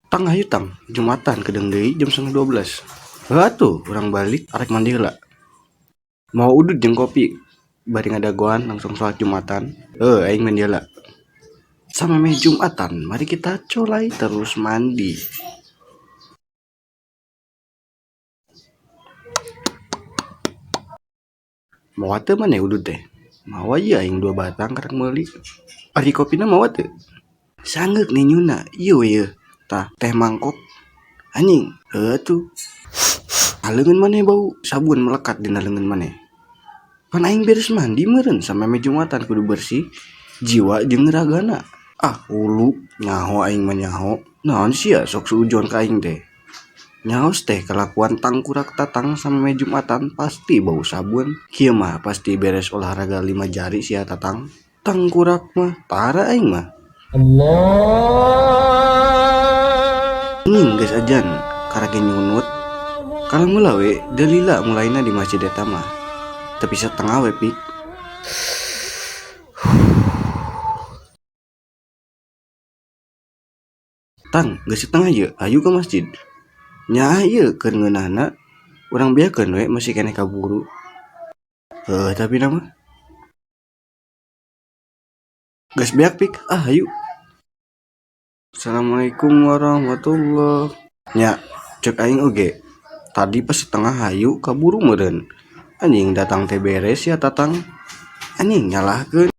Tang hayu tang, Jumatan kedeng deui jam 11:30. Heuh atuh urang balik arek mandi heula. Mau udut jeung kopi. Bari ngadagoan langsung sholat Jumatan. Aing mandi heula. Samemeh Jumatan, mari kita colai terus mandi. Mau teu maneh udut teh? Mau aja aing 2 batang karek meuli. Ari kopina mau teu? Sanggeuk nih nyuna. Ieu we yeuh. Tah teh mangkok. Anjing, heuh tuh. Leungeun maneh bau sabun melekat dina leungeun maneh. Pan aing beres mandi meureun samemeh Jumatan kudu bersih jiwa jeung ragana. Ulu nyaho aing mah nyaho. Naon sia sok suujon ka aing teh. Nyaos teh kelakuan tangkurak tatang samemeh Jumatan pasti bau sabun. Kieu mah pasti beres olahraga 5 jari sia tatang. Tangkurak mah tara aing mah. Allah. Ning geus ajan karage nyunut. Kalau mula we dalila mulaina di masjid eta mah. Tapi setengah we pik. Tang, geus setengah ye, ayu ke masjid. Nya ieu keur ngeunahna urang biakeun we masih keneh kaburu. Tapi nama geus beak pik. Ayu. Assalamualaikum warahmatullahi. Nya cek aing oge. Tadi pas setengah hayu kaburu meureun. Anjing datang teh beres ya tatang. Anjing nyalahkeun.